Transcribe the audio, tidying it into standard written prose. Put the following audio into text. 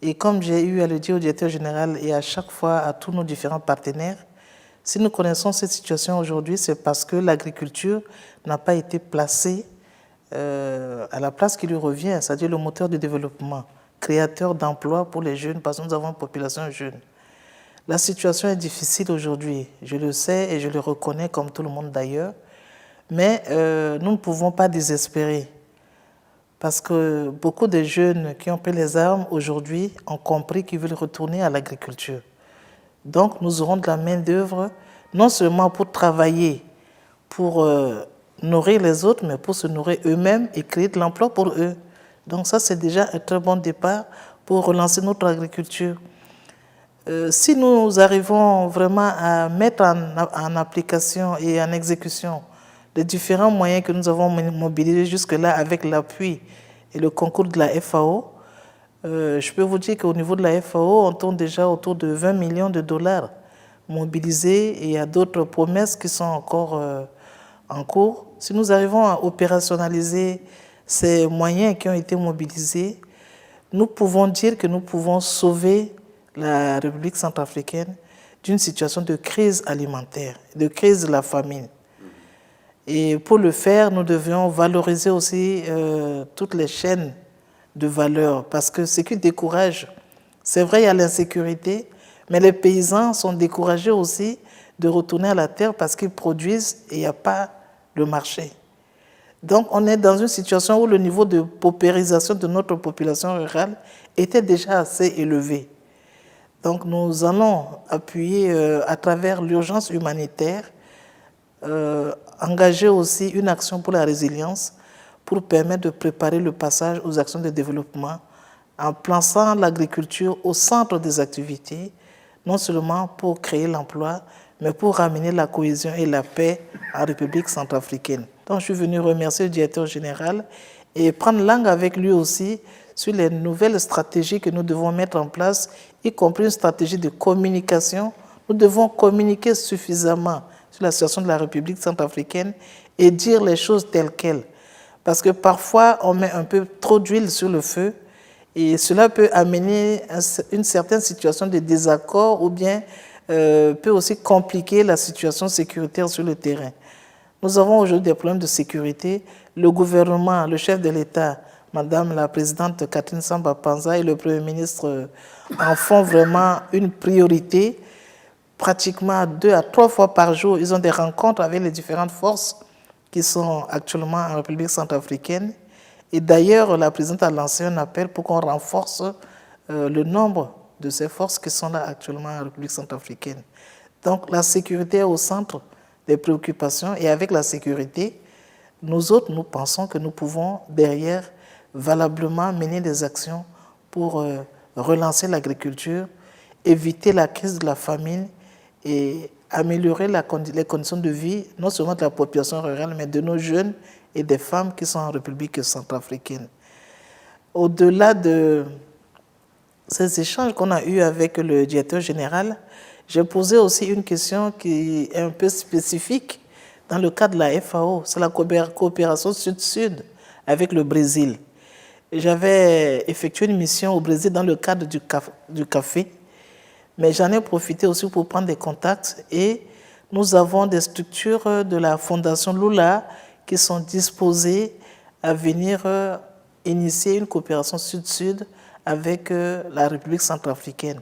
Et comme j'ai eu à le dire au directeur général et à chaque fois à tous nos différents partenaires, si nous connaissons cette situation aujourd'hui, c'est parce que l'agriculture n'a pas été placée à la place qui lui revient, c'est-à-dire le moteur de développement, créateur d'emplois pour les jeunes, parce que nous avons une population jeune. La situation est difficile aujourd'hui, je le sais et je le reconnais comme tout le monde d'ailleurs, mais nous ne pouvons pas désespérer. Parce que beaucoup de jeunes qui ont pris les armes aujourd'hui ont compris qu'ils veulent retourner à l'agriculture. Donc nous aurons de la main-d'œuvre, non seulement pour travailler, pour nourrir les autres, mais pour se nourrir eux-mêmes et créer de l'emploi pour eux. Donc ça, c'est déjà un très bon départ pour relancer notre agriculture. Si nous arrivons vraiment à mettre en application et en exécution les différents moyens que nous avons mobilisés jusque-là avec l'appui et le concours de la FAO, je peux vous dire qu'au niveau de la FAO, on tourne déjà autour de 20 millions de dollars mobilisés et il y a d'autres promesses qui sont encore en cours. Si nous arrivons à opérationnaliser ces moyens qui ont été mobilisés, nous pouvons dire que nous pouvons sauver la République centrafricaine d'une situation de crise alimentaire, de crise de la famine. Et pour le faire, nous devions valoriser aussi toutes les chaînes de valeur, parce que ce qui décourage, c'est vrai, il y a l'insécurité, mais les paysans sont découragés aussi de retourner à la terre parce qu'ils produisent et il n'y a pas le marché. Donc on est dans une situation où le niveau de paupérisation de notre population rurale était déjà assez élevé. Donc nous allons appuyer à travers l'urgence humanitaire, engager aussi une action pour la résilience, pour permettre de préparer le passage aux actions de développement en plaçant l'agriculture au centre des activités, non seulement pour créer l'emploi, mais pour ramener la cohésion et la paix en République centrafricaine. Donc je suis venu remercier le directeur général et prendre langue avec lui aussi sur les nouvelles stratégies que nous devons mettre en place, y compris une stratégie de communication. Nous devons communiquer suffisamment sur la situation de la République centrafricaine et dire les choses telles quelles. Parce que parfois, on met un peu trop d'huile sur le feu et cela peut amener une certaine situation de désaccord ou bien peut aussi compliquer la situation sécuritaire sur le terrain. Nous avons aujourd'hui des problèmes de sécurité. Le gouvernement, le chef de l'État, Madame la présidente Catherine Samba-Panza et le Premier ministre en font vraiment une priorité. Pratiquement 2 à 3 fois par jour, ils ont des rencontres avec les différentes forces qui sont actuellement en République centrafricaine. Et d'ailleurs, la présidente a lancé un appel pour qu'on renforce le nombre de ces forces qui sont là actuellement en République centrafricaine. Donc la sécurité est au centre des préoccupations et avec la sécurité, nous autres, nous pensons que nous pouvons derrière valablement mener des actions pour relancer l'agriculture, éviter la crise de la famine et améliorer les conditions de vie, non seulement de la population rurale, mais de nos jeunes et des femmes qui sont en République centrafricaine. Au-delà de ces échanges qu'on a eus avec le directeur général, j'ai posé aussi une question qui est un peu spécifique dans le cadre de la FAO, c'est la coopération sud-sud avec le Brésil. J'avais effectué une mission au Brésil dans le cadre du café, mais j'en ai profité aussi pour prendre des contacts et nous avons des structures de la Fondation Lula qui sont disposées à venir initier une coopération sud-sud avec la République centrafricaine.